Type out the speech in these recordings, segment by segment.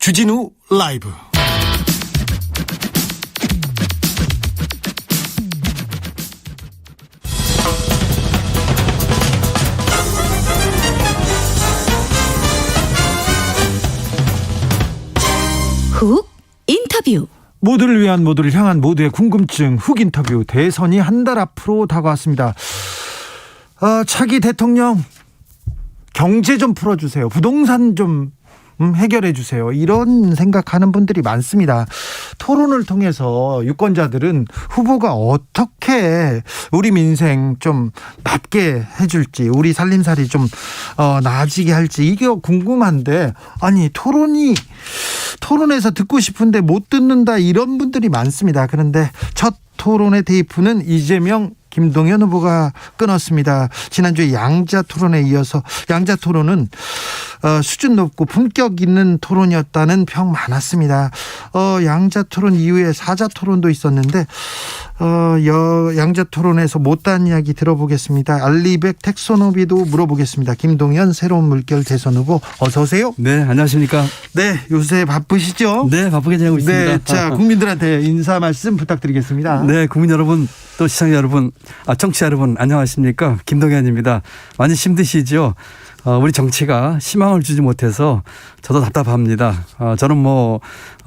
주진우 라이브. 훅 인터뷰. 모두를 위한, 모두를 향한, 모두의 궁금증 훅 인터뷰. 대선이 한 달 앞으로 다가왔습니다. 차기 대통령 경제 좀 풀어주세요. 부동산 좀 해결해 주세요. 이런 생각하는 분들이 많습니다. 토론을 통해서 유권자들은 후보가 어떻게 우리 민생 좀 낫게 해줄지, 우리 살림살이 좀 나아지게 할지, 이게 궁금한데, 아니 토론에서 듣고 싶은데 못 듣는다, 이런 분들이 많습니다. 그런데 첫 토론의 테이프는 이재명, 김동연 후보가 끊었습니다. 지난주에 양자 토론에 이어서 양자 토론은 수준 높고 품격 있는 토론이었다는 평 많았습니다. 양자 토론 이후에 사자 토론도 있었는데 양자 토론에서 못다한 이야기 들어보겠습니다. 알리백 텍소노비도 물어보겠습니다. 김동연 새로운 물결 대선 후보, 어서 오세요. 네, 안녕하십니까. 네, 요새 바쁘시죠? 네, 바쁘게 지내고 있습니다. 네, 자, 국민들한테 인사 말씀 부탁드리겠습니다. 네, 국민 여러분, 또 시청자 여러분, 청취자 여러분, 안녕하십니까. 김동연입니다. 많이 힘드시죠? 우리 정치가 희망을 주지 못해서 저도 답답합니다. 저는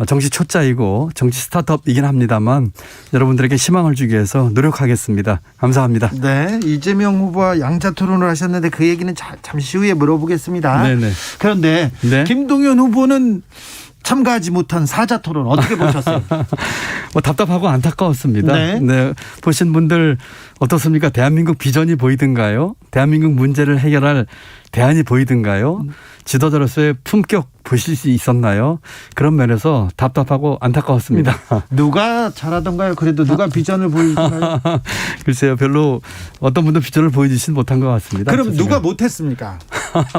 정치 초짜이고 정치 스타트업이긴 합니다만 여러분들에게 희망을 주기 위해서 노력하겠습니다. 감사합니다. 네, 이재명 후보와 양자 토론을 하셨는데 그 얘기는 잠시 후에 물어보겠습니다. 네네. 그런데 네. 김동연 후보는 참가하지 못한 사자 토론 어떻게 보셨어요? 답답하고 안타까웠습니다. 네. 보신 분들 어떻습니까? 대한민국 비전이 보이든가요? 대한민국 문제를 해결할 대안이 보이든가요? 지도자로서의 품격 보실 수 있었나요? 그런 면에서 답답하고 안타까웠습니다. 누가 잘하던가요? 그래도 누가 비전을 보이던가요? 글쎄요, 별로 어떤 분도 비전을 보여주진 못한 것 같습니다. 그럼 누가 못했습니까?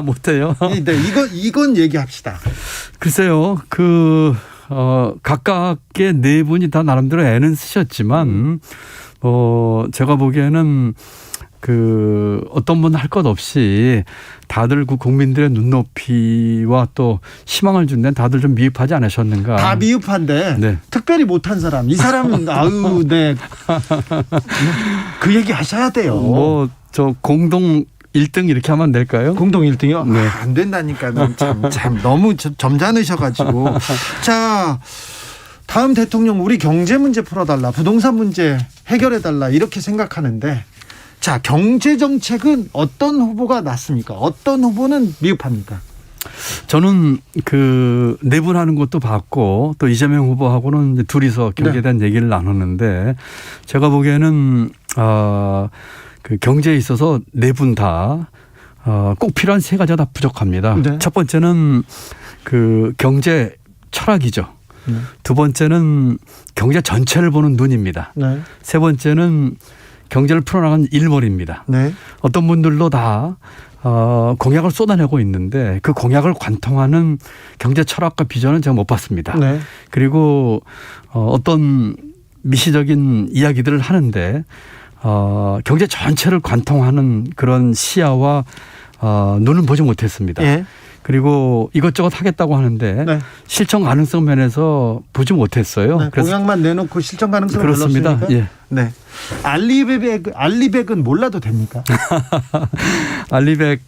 못해요. 네, 이건 얘기합시다. 글쎄요, 각각의 네 분이 다 나름대로 애는 쓰셨지만, 제가 보기에는 어떤 분 할 것 없이 다들 국민들의 눈높이와 또 희망을 준 데는 다들 좀 미흡하지 않으셨는가. 다 미흡한데 네. 특별히 못한 사람, 이 사람은 네. 그 얘기 하셔야 돼요. 공동 1등 이렇게 하면 안 될까요? 공동 1등이요? 네. 안 된다니까요. 참 너무 점잖으셔가지고. 자, 다음 대통령 우리 경제 문제 풀어달라, 부동산 문제 해결해달라, 이렇게 생각하는데, 자, 경제 정책은 어떤 후보가 낫습니까? 어떤 후보는 미흡합니까? 저는 네 분 하는 것도 봤고 또 이재명 후보하고는 이제 둘이서 경제에 대한 얘기를 나눴는데, 제가 보기에는 경제에 있어서 네 분 다 꼭 필요한 세 가지가 다 부족합니다. 네. 첫 번째는 경제 철학이죠. 두 번째는 경제 전체를 보는 눈입니다. 네. 세 번째는 경제를 풀어나가는 일머리입니다. 네. 어떤 분들도 다 공약을 쏟아내고 있는데 그 공약을 관통하는 경제 철학과 비전은 제가 못 봤습니다. 네. 그리고 어떤 미시적인 이야기들을 하는데 경제 전체를 관통하는 그런 시야와 눈은 보지 못했습니다. 예. 그리고 이것저것 하겠다고 하는데 네. 실천 가능성 면에서 보지 못했어요. 네, 그래서 공약만 내놓고 실천 가능성을 그렇습니다. 별로였으니까. 예. 네. 알리백은 몰라도 됩니까? 알리백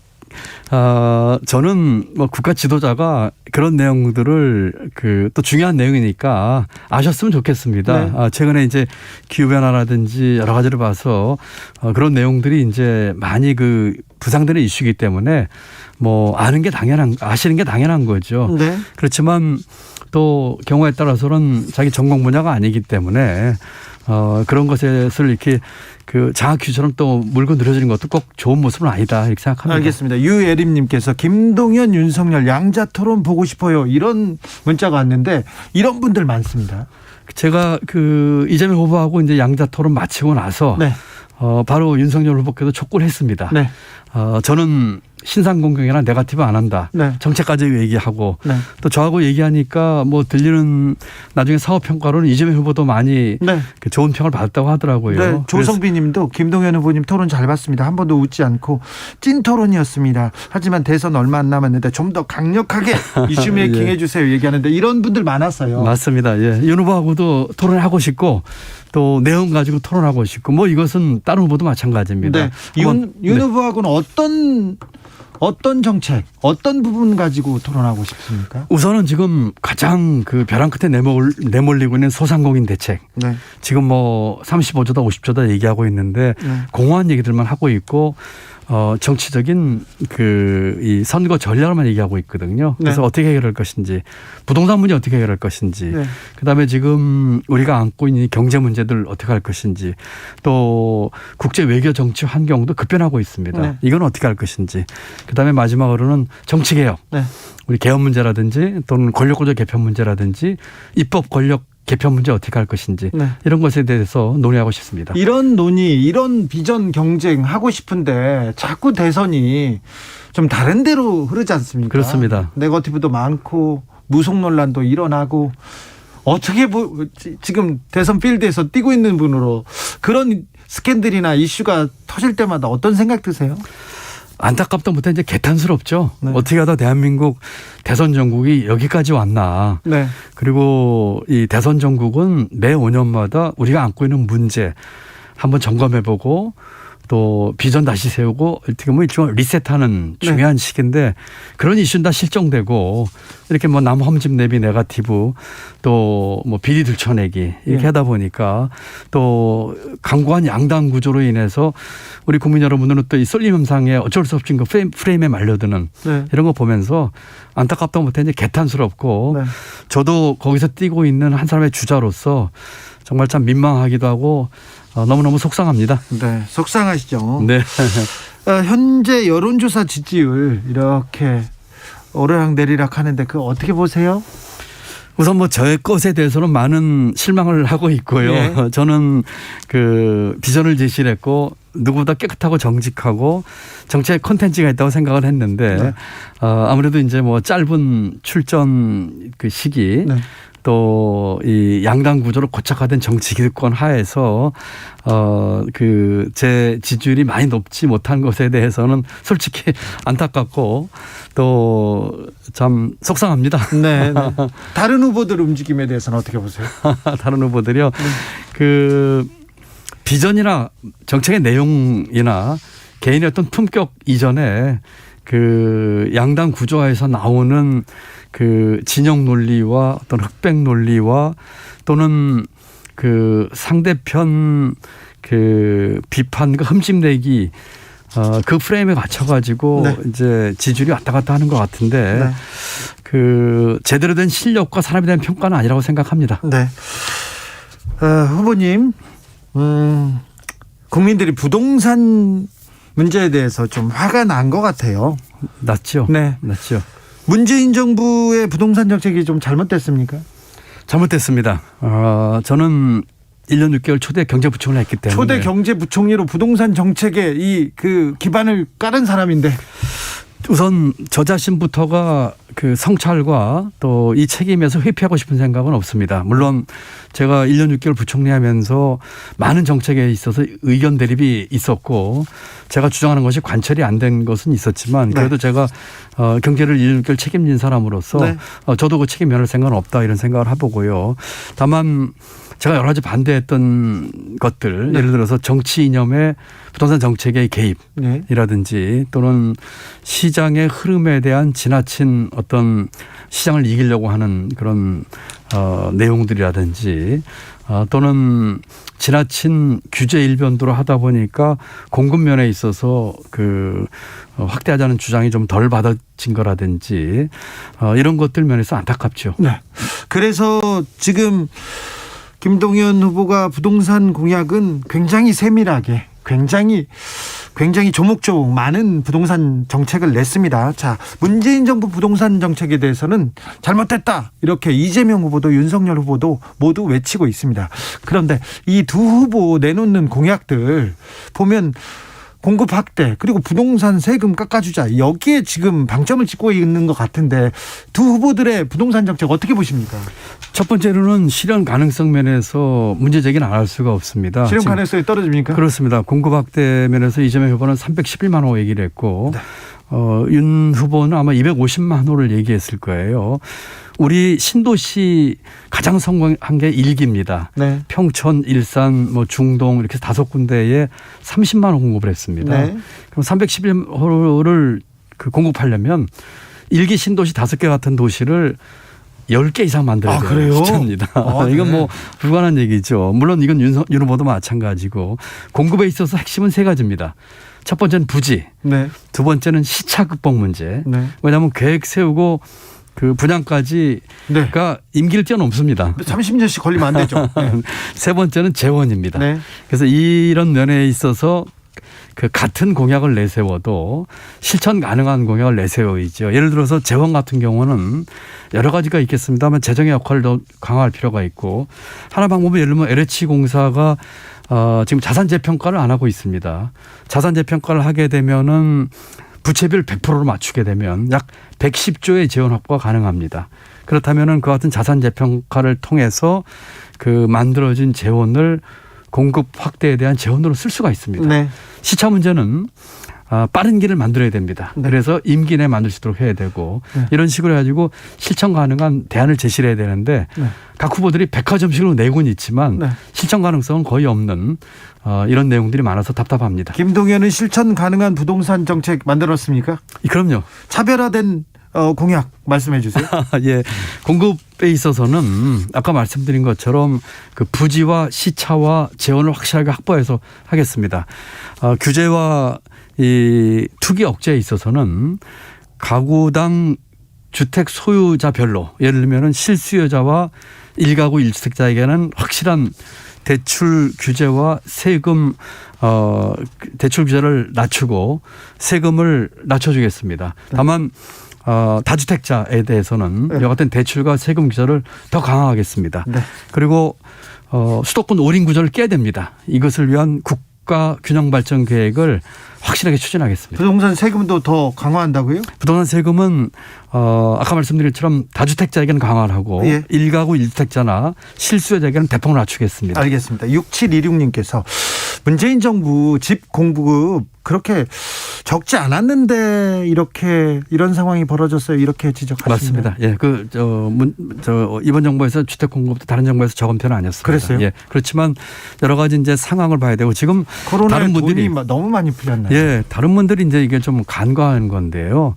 저는 국가 지도자가 그런 내용들을 또 중요한 내용이니까 아셨으면 좋겠습니다. 네. 최근에 이제 기후변화라든지 여러 가지를 봐서 그런 내용들이 이제 많이 부상되는 이슈이기 때문에 아시는 게 당연한 거죠. 네. 그렇지만 또 경우에 따라서는 자기 전공 분야가 아니기 때문에 그런 것을 이렇게 장학휴처럼 또 물고 늘어지는 것도 꼭 좋은 모습은 아니다, 이렇게 생각합니다. 알겠습니다. 유예림님께서 김동연, 윤석열 양자 토론 보고 싶어요, 이런 문자가 왔는데 이런 분들 많습니다. 제가 이재명 후보하고 이제 양자 토론 마치고 나서 네. 바로 윤석열 후보께도 촉구를 했습니다. 네. 저는 신상 공격이나 네거티브 안 한다. 네. 정책까지 얘기하고 네. 또 저하고 얘기하니까 뭐 들리는 나중에 사업 평가로는 이재명 후보도 많이 네. 그 좋은 평을 받았다고 하더라고요. 네, 조성비 님도 김동연 후보님 토론 잘 봤습니다. 한 번도 웃지 않고 찐 토론이었습니다. 하지만 대선 얼마 안 남았는데 좀 더 강력하게 이슈 메이킹 예. 해주세요 얘기하는데 이런 분들 많았어요. 맞습니다. 예. 윤 후보하고도 토론하고 싶고 또 내용 가지고 토론하고 싶고 뭐 이것은 다른 후보도 마찬가지입니다. 네. 윤 후보하고는 어떤 정책, 어떤 부분 가지고 토론하고 싶습니까? 우선은 지금 가장 그 벼랑 끝에 내몰리고 있는 소상공인 대책. 네. 지금 뭐 35조다 50조다 얘기하고 있는데 네. 공허한 얘기들만 하고 있고 정치적인 이 선거 전략만 얘기하고 있거든요. 그래서 네. 어떻게 해결할 것인지, 부동산 문제 어떻게 해결할 것인지, 네. 그다음에 지금 우리가 안고 있는 경제 문제들 어떻게 할 것인지, 또 국제 외교 정치 환경도 급변하고 있습니다. 네. 이건 어떻게 할 것인지, 그다음에 마지막으로는 정치 개혁, 네. 우리 개헌 문제라든지 또는 권력구조 개편 문제라든지 입법 권력 개편 문제 어떻게 할 것인지 네. 이런 것에 대해서 논의하고 싶습니다. 이런 논의, 이런 비전 경쟁 하고 싶은데 자꾸 대선이 좀 다른 데로 흐르지 않습니까? 그렇습니다. 네거티브도 많고 무속 논란도 일어나고 어떻게 지금 대선 필드에서 뛰고 있는 분으로 그런 스캔들이나 이슈가 터질 때마다 어떤 생각 드세요? 안타깝다 못해 이제 개탄스럽죠. 네. 어떻게 하다 대한민국 대선 전국이 여기까지 왔나. 네. 그리고 이 대선 전국은 매 5년마다 우리가 안고 있는 문제 한번 점검해보고 또 비전 다시 세우고 어떻게 보면 일종의 리셋하는 중요한 시기인데 그런 이슈는 다 실종되고 이렇게 뭐 남 험집 내비 네거티브 또 뭐 비리 들춰내기 이렇게 하다 보니까 또 강고한 양당 구조로 인해서 우리 국민 여러분들은 또 이 쏠림 현상에 어쩔 수 없이 그 프레임에 말려드는 네. 이런 거 보면서 안타깝다 못해 이제 개탄스럽고 네. 저도 거기서 뛰고 있는 한 사람의 주자로서 정말 참 민망하기도 하고 너무너무 속상합니다. 네. 속상하시죠? 네. 현재 여론조사 지지율 이렇게 오르락내리락 하는데 그거 어떻게 보세요? 우선 뭐 저의 것에 대해서는 많은 실망을 하고 있고요. 네. 저는 그 비전을 제시를 했고 누구보다 깨끗하고 정직하고 정치의 콘텐츠가 있다고 생각을 했는데 네. 아무래도 이제 뭐 짧은 출전 그 시기 네. 또 이 양당 구조로 고착화된 정치 기득권 하에서 그 제 지지율이 많이 높지 못한 것에 대해서는 솔직히 안타깝고 또 참 속상합니다. 네, 네. 다른 후보들 움직임에 대해서는 어떻게 보세요? 다른 후보들이요. 그 비전이나 정책의 내용이나 개인의 어떤 품격 이전에 그 양당 구조화에서 나오는 그 진영 논리와 어떤 흑백 논리와 또는 그 상대편 그 비판과 흠집내기 그 프레임에 맞춰가지고 네. 이제 지지율이 왔다 갔다 하는 것 같은데 네. 그 제대로 된 실력과 사람에 대한 평가는 아니라고 생각합니다. 네. 후보님, 국민들이 부동산 문제에 대해서 좀 화가 난 것 같아요. 났죠. 네. 났죠. 문재인 정부의 부동산 정책이 좀 잘못됐습니까? 잘못됐습니다. 저는 1년 6개월 초대 경제부총리를 했기 때문에 초대 경제부총리로 부동산 정책에 그 기반을 깔은 사람인데 우선 저 자신부터가 그 성찰과 또 이 책임에서 회피하고 싶은 생각은 없습니다. 물론 제가 1년 6개월 부총리 하면서 많은 정책에 있어서 의견 대립이 있었고 제가 주장하는 것이 관철이 안 된 것은 있었지만 그래도 네. 제가 경제를 1년 6개월 책임진 사람으로서 네. 저도 그 책임 면할 생각은 없다 이런 생각을 해보고요. 다만 제가 여러 가지 반대했던 것들 예를 들어서 정치 이념의 부동산 정책의 개입이라든지 또는 시장의 흐름에 대한 지나친 어떤 시장을 이기려고 하는 그런 내용들이라든지 또는 지나친 규제 일변도로 하다 보니까 공급 면에 있어서 그 확대하자는 주장이 좀 덜 받아진 거라든지 이런 것들 면에서 안타깝죠. 네. 그래서 지금 김동연 후보가 부동산 공약은 굉장히 세밀하게 굉장히 조목조목 많은 부동산 정책을 냈습니다. 자, 문재인 정부 부동산 정책에 대해서는 잘못됐다. 이렇게 이재명 후보도 윤석열 후보도 모두 외치고 있습니다. 그런데 이 두 후보 내놓는 공약들 보면 공급 확대 그리고 부동산 세금 깎아주자 여기에 지금 방점을 찍고 있는 것 같은데 두 후보들의 부동산 정책 어떻게 보십니까? 첫 번째로는 실현 가능성 면에서 문제 제기는 안 할 수가 없습니다. 실현 지금 가능성이 떨어집니까? 그렇습니다. 공급 확대 면에서 이재명 후보는 311만 호 얘기를 했고 윤 후보는 아마 250만 호를 얘기했을 거예요. 우리 신도시 가장 성공한 게 일기입니다. 네. 평촌, 일산, 뭐 중동 이렇게 5군데에 30만 호 공급을 했습니다. 네. 그럼 311호를 공급하려면 일기 신도시 5개 같은 도시를 10개 이상 만들어야 아, 되는 그래요? 숫자입니다. 이건 네. 뭐 불가능한 얘기죠. 물론 이건 윤 후보도 마찬가지고 공급에 있어서 핵심은 3가지입니다. 첫 번째는 부지, 네. 두 번째는 시차 극복 문제. 네. 왜냐하면 계획 세우고 그 분양까지가 네. 임기를 뛰어넘습니다. 30년씩 걸리면 안 되죠. 네. 세 번째는 재원입니다. 네. 그래서 이런 면에 있어서 그 같은 공약을 내세워도 실천 가능한 공약을 내세워야죠. 예를 들어서 재원 같은 경우는 여러 가지가 있겠습니다만 재정의 역할을 더 강화할 필요가 있고 하나 방법은 예를 들면 LH공사가 지금 자산 재평가를 안 하고 있습니다. 자산 재평가를 하게 되면은 부채비를 100%로 맞추게 되면 약 110조의 재원 확보가 가능합니다. 그렇다면은 그 같은 자산 재평가를 통해서 그 만들어진 재원을 공급 확대에 대한 재원으로 쓸 수가 있습니다. 네. 시차 문제는 빠른 길을 만들어야 됩니다. 네. 그래서 임기 내에 만들 수 있도록 해야 되고 네. 이런 식으로 해가지고 실천 가능한 대안을 제시를 해야 되는데 네. 각 후보들이 백화점식으로 내고는 있지만 네. 실천 가능성은 거의 없는 이런 내용들이 많아서 답답합니다. 김동연은 실천 가능한 부동산 정책 만들었습니까? 그럼요. 차별화된 공약 말씀해 주세요. 예. 공급에 있어서는 아까 말씀드린 것처럼 그 부지와 시차와 재원을 확실하게 확보해서 하겠습니다. 규제와 이 투기 억제에 있어서는 가구당 주택 소유자별로 예를 들면은 실수요자와 1가구 1주택자에게는 확실한 대출 규제와 세금 대출 규제를 낮추고 세금을 낮춰주겠습니다. 다만 다주택자에 대해서는 네. 이와 같은 대출과 세금 규제를 더 강화하겠습니다. 네. 그리고 수도권 올인 구조를 깨야 됩니다. 이것을 위한 국가 균형 발전 계획을 확실하게 추진하겠습니다. 부동산 세금도 더 강화한다고요? 부동산 세금은 아까 말씀드린 것처럼 다주택자에게는 강화를 하고 예. 1가구 1주택자나 실수요자에게는 대폭 낮추겠습니다. 알겠습니다. 6726님께서 문재인 정부 집 공급 그렇게 적지 않았는데 이렇게 이런 상황이 벌어졌어요. 이렇게 지적하십니다. 맞습니다. 예, 이번 정부에서 주택 공급도 다른 정부에서 적은 편은 아니었습니다. 그랬어요? 예, 그렇지만 여러 가지 이제 상황을 봐야 되고 지금 코로나에 다른 분들이 돈이 너무 많이 풀렸나요? 예, 다른 분들이 이제 이게 좀 간과한 건데요.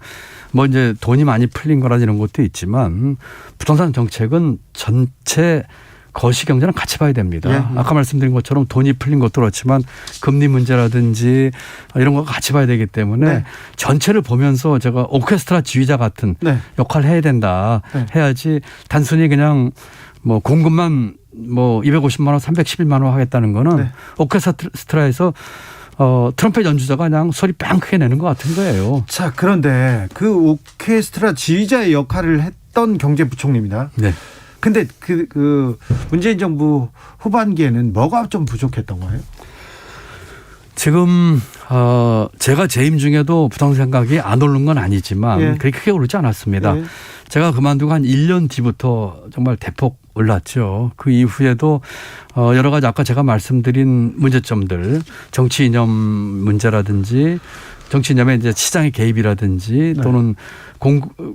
뭐 이제 돈이 많이 풀린 거라 이런 것도 있지만 부동산 정책은 전체 거시 경제는 같이 봐야 됩니다. 예. 아까 말씀드린 것처럼 돈이 풀린 것도 그렇지만 금리 문제라든지 이런 거 같이 봐야 되기 때문에 네. 전체를 보면서 제가 오케스트라 지휘자 같은 네. 역할을 해야 된다. 네. 해야지 단순히 그냥 뭐 공급만 뭐 250만 원, 311만 원 하겠다는 거는 네. 오케스트라에서 트럼펫 연주자가 그냥 소리 빵 크게 내는 것 같은 거예요. 자, 그런데 그 오케스트라 지휘자의 역할을 했던 경제부총리입니다. 네. 근데 그 문재인 정부 후반기에는 뭐가 좀 부족했던 거예요? 지금 제가 재임 중에도 부동산 가격이 안 오른 건 아니지만 예. 그렇게 크게 오르지 않았습니다. 예. 제가 그만두고 한 1년 뒤부터 정말 대폭 올랐죠. 그 이후에도 여러 가지 아까 제가 말씀드린 문제점들 정치 이념 문제라든지 정치 이념의 이제 시장의 개입이라든지 네. 또는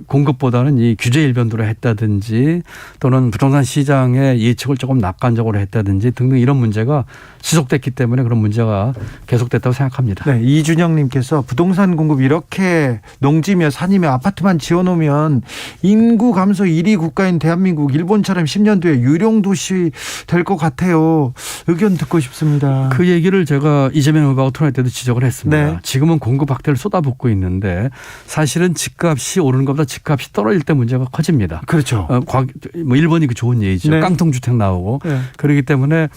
공급보다는 이 규제 일변도로 했다든지 또는 부동산 시장의 예측을 조금 낙관적으로 했다든지 등등 이런 문제가 지속됐기 때문에 그런 문제가 계속됐다고 생각합니다. 네, 이준영님께서 부동산 공급 이렇게 농지며 산이며 아파트만 지어놓으면 인구 감소 1위 국가인 대한민국 일본처럼 10년 뒤에 유령 도시 될 것 같아요. 의견 듣고 싶습니다. 그 얘기를 제가 이재명 후보하고 토론할 때도 지적을 했습니다. 네. 지금은 공급 확대를 쏟아붓고 있는데 사실은 집값이 오르는 것보다 집값이 떨어질 때 문제가 커집니다. 그렇죠. 뭐 일본이 그 좋은 예이죠. 네. 깡통주택 나오고 네. 그렇기 때문에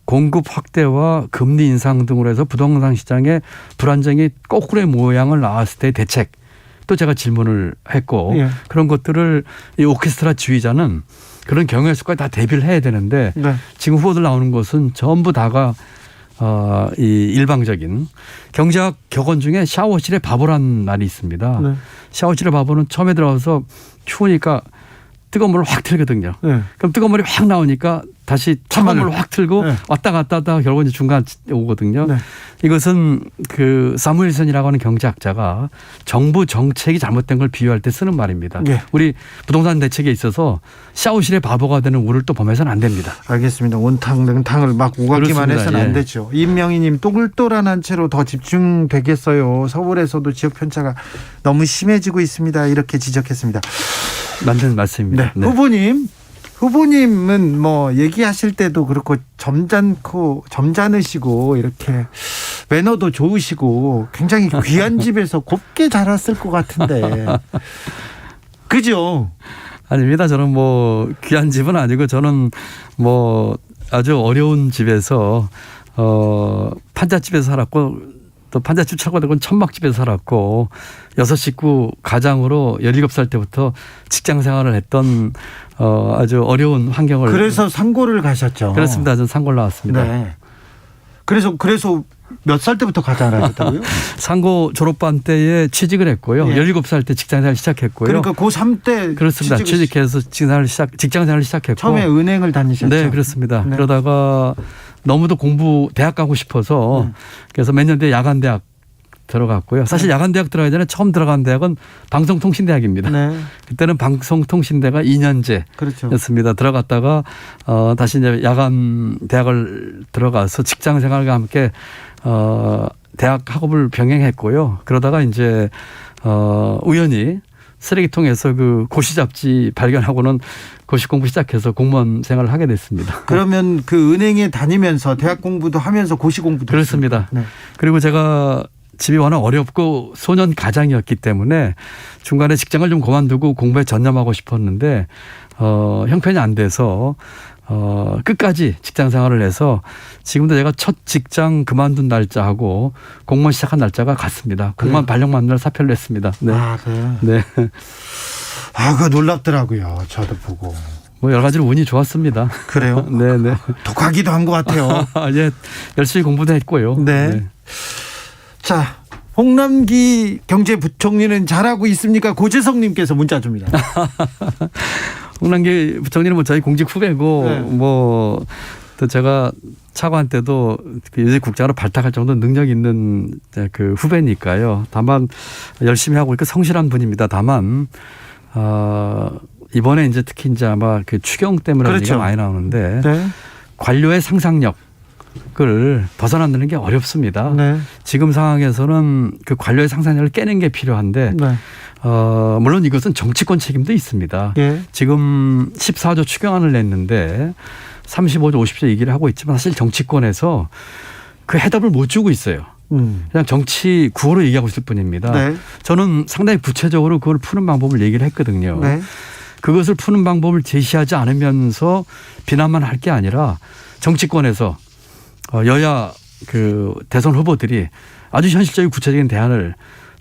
공급 확대와 금리 인상 등으로 해서 부동산 시장의 불안정이 거꾸로의 모양을 낳았을 때 대책 또 제가 질문을 했고 예. 그런 것들을 이 오케스트라 지휘자는 그런 경우의 수까지 다 대비를 해야 되는데 네. 지금 후보들 나오는 것은 전부 다가 이 일방적인 경제학 격언 중에 샤워실에 바보란 말이 있습니다. 네. 샤워실에 바보는 처음에 들어가서 추우니까 뜨거운 물을 확 틀거든요. 네. 그럼 뜨거운 물이 확 나오니까 다시 차가운 물을 확 틀고 네. 왔다 갔다 하다가 결국은 이제 중간 오거든요. 네. 이것은 그 사무엘슨이라고 하는 경제학자가 정부 정책이 잘못된 걸 비유할 때 쓰는 말입니다. 네. 우리 부동산 대책에 있어서 샤워실에 바보가 되는 우를 또 범해서는 안 됩니다. 알겠습니다. 온탕 냉탕을 막 오가기만 그렇습니다. 해서는 안 예. 되죠. 임명희님 똘똘한 채로 더 집중되겠어요. 서울에서도 지역 편차가 너무 심해지고 있습니다. 이렇게 지적했습니다. 맞는 말씀입니다. 네. 후보님은 뭐 얘기하실 때도 그렇고 점잖으시고 이렇게 매너도 좋으시고 굉장히 귀한 집에서 곱게 자랐을 것 같은데 그죠? 아닙니다. 저는 뭐 귀한 집은 아니고 저는 뭐 아주 어려운 집에서 판잣집에서 살았고 또 판잣집 철거되고 천막집에서 살았고 6식구 가장으로 17살 때부터 직장 생활을 했던 아주 어려운 환경을 그래서 상고를 가셨죠. 그렇습니다. 저는 상고를 나왔습니다. 네. 그래서 몇 살 때부터 가장을 하셨다고요? 상고 졸업반 때에 취직을 했고요. 예. 17살 때 직장 생활을 시작했고요. 그러니까 고3 때 그렇습니다. 취직해서 직장 생활을 시작했고 처음에 은행을 다니셨죠. 네, 그렇습니다. 네. 그러다가 너무도 대학 가고 싶어서 그래서 몇 년 뒤에 야간대학 들어갔고요. 사실 야간대학 들어가기 전에 처음 들어간 대학은 방송통신대학입니다. 네. 그때는 방송통신대가 2년제였습니다. 그렇죠. 들어갔다가 다시 이제 야간대학을 들어가서 직장생활과 함께 대학 학업을 병행했고요. 그러다가 이제 우연히 쓰레기통에서 그 고시 잡지 발견하고는 고시 공부 시작해서 공무원 생활을 하게 됐습니다. 그러면 그 은행에 다니면서 대학 공부도 하면서 고시 공부도 그렇습니다. 했습니까? 네. 그리고 제가 집이 워낙 어렵고 소년 가장이었기 때문에 중간에 직장을 좀 그만두고 공부에 전념하고 싶었는데 형편이 안 돼서 끝까지 직장 생활을 해서 지금도 제가 첫 직장 그만둔 날짜하고 공무원 시작한 날짜가 같습니다. 공무원 발령만 날 사표를 냈습니다. 네. 아, 네. 네. 아, 그거 놀랍더라고요. 저도 보고. 뭐 여러 가지로 운이 좋았습니다. 그래요? 네네. 독하기도 한 것 같아요. 예, 열심히 공부도 했고요. 네. 자, 홍남기 경제부총리는 잘하고 있습니까? 고재성님께서 문자 줍니다. 홍남기 부총리는 뭐 저희 공직 후배고 네. 뭐 또 제가 차관 때도 여직 국장으로 발탁할 정도 능력 있는 그 후배니까요. 다만 열심히 하고 있고 성실한 분입니다. 다만 이번에 이제 특히 이제 아마 그 추경 때문에 그렇죠. 얘기가 많이 나오는데 네. 관료의 상상력을 벗어나는 게 어렵습니다. 네. 지금 상황에서는 그 관료의 상상력을 깨는 게 필요한데 네. 물론 이것은 정치권 책임도 있습니다. 예. 지금 14조 추경안을 냈는데 35조 50조 얘기를 하고 있지만 사실 정치권에서 그 해답을 못 주고 있어요. 그냥 정치 구호로 얘기하고 있을 뿐입니다. 네. 저는 상당히 구체적으로 그걸 푸는 방법을 얘기를 했거든요. 네. 그것을 푸는 방법을 제시하지 않으면서 비난만 할 게 아니라 정치권에서 여야 그 대선 후보들이 아주 현실적인 구체적인 대안을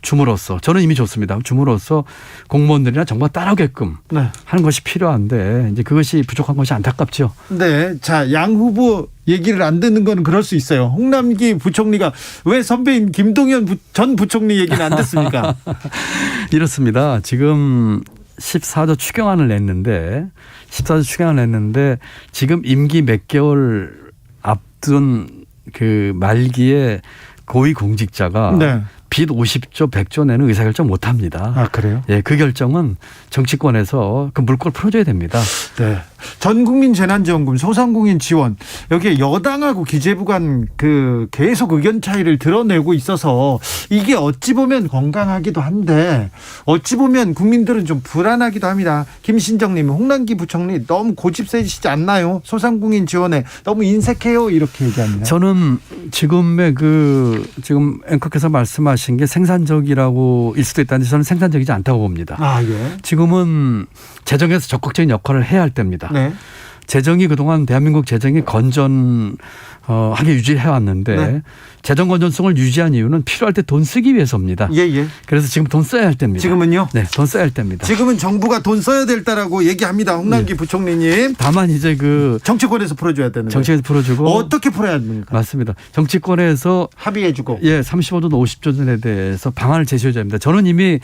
줌으로써 저는 이미 좋습니다. 줌으로써 공무원들이나 정부가 따라오게끔 네. 하는 것이 필요한데 이제 그것이 부족한 것이 안타깝죠. 네. 자, 양 후보 얘기를 안 듣는 건 그럴 수 있어요. 홍남기 부총리가 왜 선배인 김동연 전 부총리 얘기는 안 듣습니까? 이렇습니다. 지금 14조 추경안을 냈는데 지금 임기 몇 개월 앞둔 그 말기에 고위공직자가 네. 빚 50조 100조 내는 의사결정 못합니다. 아, 그래요? 예, 그 결정은 정치권에서 그 물꼬를 풀어줘야 됩니다. 네. 전국민 재난지원금, 소상공인 지원 여기에 여당하고 기재부 간 그 계속 의견 차이를 드러내고 있어서 이게 어찌 보면 건강하기도 한데 어찌 보면 국민들은 좀 불안하기도 합니다. 김신정님, 홍남기 부총리 너무 고집 세지시지 않나요? 소상공인 지원에 너무 인색해요 이렇게 얘기합니다. 저는 지금의 지금 앵커께서 말씀하신 게 생산적이라고 일 수도 있다는데 저는 생산적이지 않다고 봅니다. 아, 예. 지금은 재정에서 적극적인 역할을 해야 할 때입니다. 네. 재정이 그동안 대한민국 재정이 건전하게 유지해 왔는데 네. 재정 건전성을 유지한 이유는 필요할 때 돈 쓰기 위해서입니다. 예, 예. 그래서 지금 돈 써야 할 때입니다. 지금은요? 네, 돈 써야 할 때입니다. 지금은 정부가 돈 써야 될 때라고 얘기합니다. 홍남기 부총리님. 다만 이제 그 정치권에서 풀어줘야 되는 거예요. 정책에서 풀어주고 어떻게 풀어야 합니까? 맞습니다. 정치권에서 합의해주고. 예, 35조, 50조 전에 대해서 방안을 제시해줘야 합니다. 저는 이미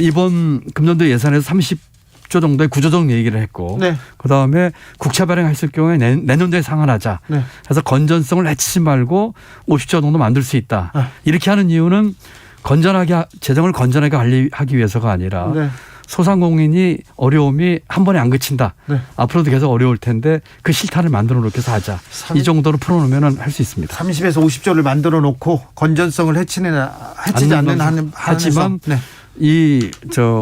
이번 금년도 예산에서 30조 정도의 구조적 얘기를 했고, 네. 그 다음에 국채 발행했을 경우에 내년도에 상환하자. 네. 그래서 건전성을 해치지 말고 50조 정도 만들 수 있다. 아. 이렇게 하는 이유는 재정을 건전하게 관리하기 위해서가 아니라 네. 소상공인이 어려움이 한 번에 안 그친다. 네. 앞으로도 계속 어려울 텐데 그 실탄을 만들어 놓게 해서 하자. 이 정도로 풀어놓으면 할 수 있습니다. 30에서 50조를 만들어 놓고 건전성을 해치지 않는 한에서. 하지만 네.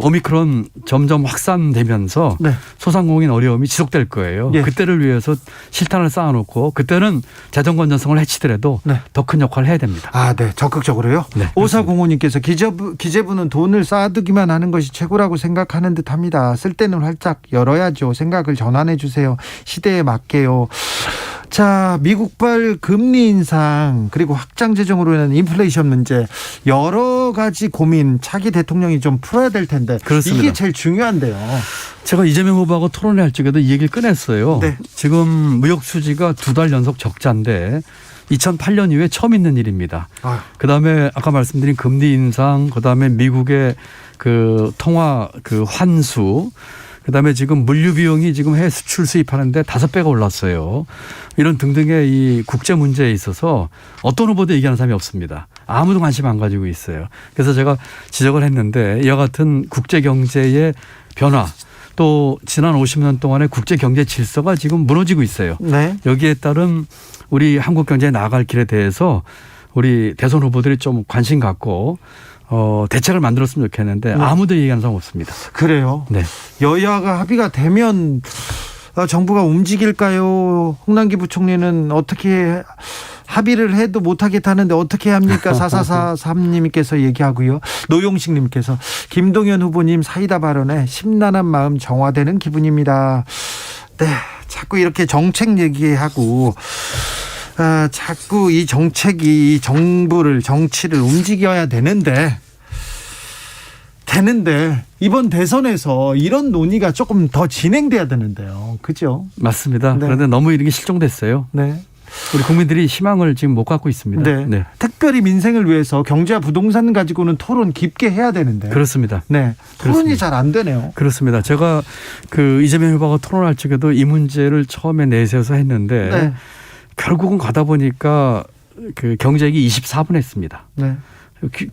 오미크론 점점 확산되면서 네. 소상공인 어려움이 지속될 거예요. 예. 그때를 위해서 실탄을 쌓아놓고 그때는 재정 건전성을 해치더라도 네. 더 큰 역할을 해야 됩니다. 아, 네. 적극적으로요. 네, 오사공호님께서 기재부는 돈을 쌓아두기만 하는 것이 최고라고 생각하는 듯합니다. 쓸 때는 활짝 열어야죠. 생각을 전환해 주세요. 시대에 맞게요. 자, 미국발 금리 인상 그리고 확장 재정으로 인한 인플레이션 문제 여러 가지 고민 차기 대통령이 좀 풀어야 될 텐데 그렇습니다. 이게 제일 중요한데요. 제가 이재명 후보하고 토론회 할 적에도 이 얘기를 꺼냈어요. 네. 지금 무역 수지가 2달 연속 적자인데 2008년 이후에 처음 있는 일입니다. 아유. 그다음에 아까 말씀드린 금리 인상, 그다음에 미국의 그 통화 그 환수, 그다음에 지금 물류 비용이 지금 해외 수출 수입하는데 5배가 올랐어요. 이런 등등의 이 국제 문제에 있어서 어떤 후보도 얘기하는 사람이 없습니다. 아무도 관심 안 가지고 있어요. 그래서 제가 지적을 했는데 이와 같은 국제 경제의 변화, 또 지난 50년 동안의 국제 경제 질서가 지금 무너지고 있어요. 네. 여기에 따른 우리 한국 경제에 나아갈 길에 대해서 우리 대선 후보들이 좀 관심 갖고 대책을 만들었으면 좋겠는데 아무도 얘기하는 사람 없습니다. 그래요. 네. 여야가 합의가 되면 정부가 움직일까요? 홍남기 부총리는 어떻게 합의를 해도 못하겠다는데 어떻게 합니까? 4443님께서 얘기하고요. 노용식님께서 김동연 후보님 사이다 발언에 심란한 마음 정화되는 기분입니다. 네, 자꾸 이렇게 정책 얘기하고 자꾸 이 정책이 정부를 정치를 움직여야 되는데 이번 대선에서 이런 논의가 조금 더 진행돼야 되는데요. 그죠? 맞습니다. 네. 그런데 너무 이런 게 실종됐어요. 네. 우리 국민들이 희망을 지금 못 갖고 있습니다. 네. 특별히 민생을 위해서 경제와 부동산 가지고는 토론 깊게 해야 되는데. 그렇습니다. 네. 토론이 그렇습니다. 잘 안 되네요. 그렇습니다. 제가 그 이재명 후보가 토론할 적에도 이 문제를 처음에 내세워서 했는데 네. 결국은 가다 보니까 그 경제액이 24분 했습니다. 네.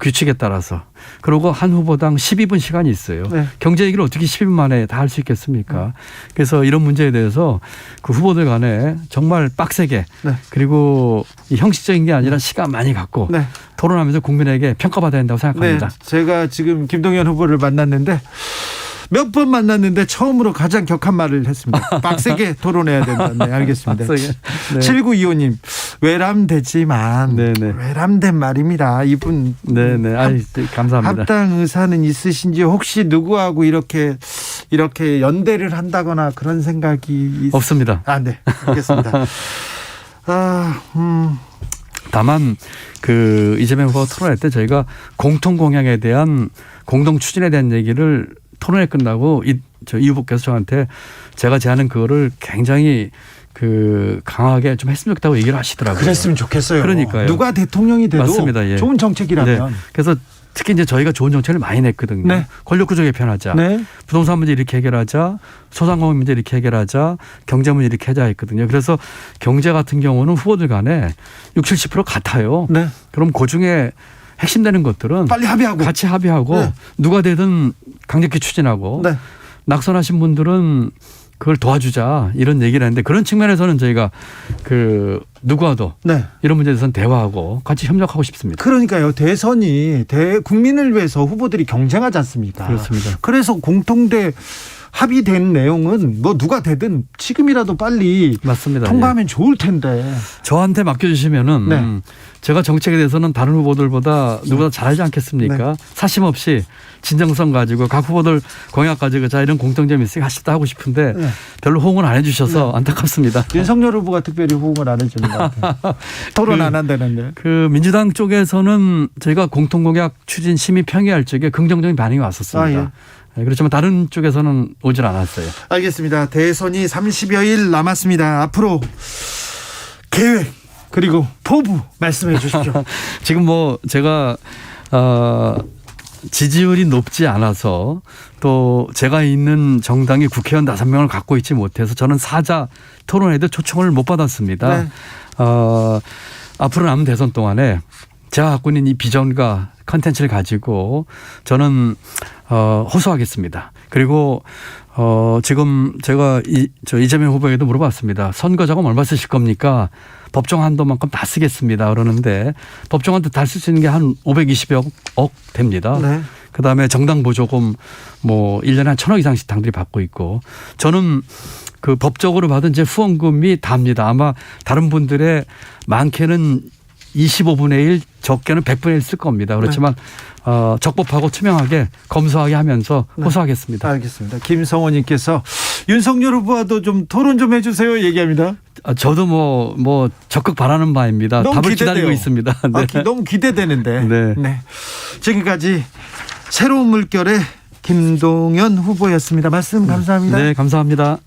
규칙에 따라서. 그리고 한 후보당 12분 시간이 있어요. 네. 경제 얘기를 어떻게 10분 만에 다 할 수 있겠습니까? 그래서 이런 문제에 대해서 그 후보들 간에 정말 빡세게 네. 그리고 이 형식적인 게 아니라 시간 많이 갖고 네. 토론하면서 국민에게 평가받아야 된다고 생각합니다. 네. 제가 지금 김동연 후보를 만났는데 몇 번 만났는데 처음으로 가장 격한 말을 했습니다. 빡세게 토론해야 된다. 네, 알겠습니다. 빡세게. 네. 7925님 외람되지만 네네. 외람된 말입니다. 이분 네네. 감사합니다. 합당 의사는 있으신지 혹시 누구하고 이렇게 연대를 한다거나 그런 생각이 없습니다. 네, 알겠습니다. 다만 그 이재명 후보가 토론할 때 저희가 공통 공약에 대한 공동 추진에 대한 얘기를 토론회 끝나고 이 후보께서 저한테 제가 제안한 그거를 굉장히 그 강하게 좀 했으면 좋겠다고 얘기를 하시더라고요. 그랬으면 좋겠어요. 그러니까요. 누가 대통령이 돼도 맞습니다. 예. 좋은 정책이라면. 네. 그래서 특히 이제 저희가 좋은 정책을 많이 냈거든요. 네. 권력구조 개편하자. 네. 부동산 문제 이렇게 해결하자. 소상공인 문제 이렇게 해결하자. 경제 문제 이렇게 하자 했거든요. 그래서 경제 같은 경우는 후보들 간에 60, 70% 같아요. 네. 그럼 그중에 핵심되는 것들은 빨리 합의하고 같이 합의하고 네. 누가 되든 강력히 추진하고 네. 낙선하신 분들은 그걸 도와주자 이런 얘기를 했는데 그런 측면에서는 저희가 그 누구와도 네. 이런 문제에 대해서는 대화하고 같이 협력하고 싶습니다. 그러니까요. 대선이 국민을 위해서 후보들이 경쟁하지 않습니까? 그렇습니다. 그래서 공통대 합의된 내용은 뭐 누가 되든 지금이라도 빨리 맞습니다. 통과하면 좋을 텐데. 저한테 맡겨주시면은 네. 제가 정책에 대해서는 다른 후보들보다 누구보다 잘 알지 않겠습니까? 네. 사심 없이 진정성 가지고 각 후보들 공약 가지고 자 이런 공통점이 있으니까 하시다 하고 싶은데 네. 별로 호응을 안 해주셔서 안타깝습니다. 윤석열 후보가 특별히 호응을 안 해주는 것 같아요. 토론 안 한다는데. 그 민주당 쪽에서는 저희가 공통공약 추진 심의 평의할 적에 긍정적인 반응이 왔었습니다. 네, 그렇지만 다른 쪽에서는 오질 않았어요. 알겠습니다. 대선이 30여일 남았습니다. 앞으로 계획 그리고 포부 말씀해 주십시오. 지금 뭐 제가 지지율이 높지 않아서 또 제가 있는 정당이 국회의원 5명을 갖고 있지 못해서 저는 사자 토론회도 초청을 못 받았습니다. 네. 앞으로 남은 대선 동안에 제가 갖고 있는 이 비전과 컨텐츠를 가지고 저는 호소하겠습니다. 그리고 지금 제가 이재명 후보에게도 물어봤습니다. 선거 자금 얼마 쓰실 겁니까? 법정 한도만큼 다 쓰겠습니다. 그러는데 법정 한도 다 쓸 수 있는 게 한 520억 됩니다. 네. 그다음에 정당 보조금 뭐 1년에 한 1,000억 이상씩 당들이 받고 있고 저는 그 법적으로 받은 제 후원금이 답니다. 아마 다른 분들의 많게는 25분의 1, 적게는 100분의 1 쓸 겁니다. 그렇지만 적법하고 투명하게 검소하게 하면서 호소하겠습니다. 알겠습니다. 김성원님께서 윤석열 후보와도 좀 토론 좀 해주세요 얘기합니다. 저도 뭐 적극 바라는 바입니다. 너무 답을 기대돼요. 기다리고 있습니다. 네. 너무 기대되는데. 네. 지금까지 새로운 물결의 김동연 후보였습니다. 말씀 감사합니다. 네, 감사합니다.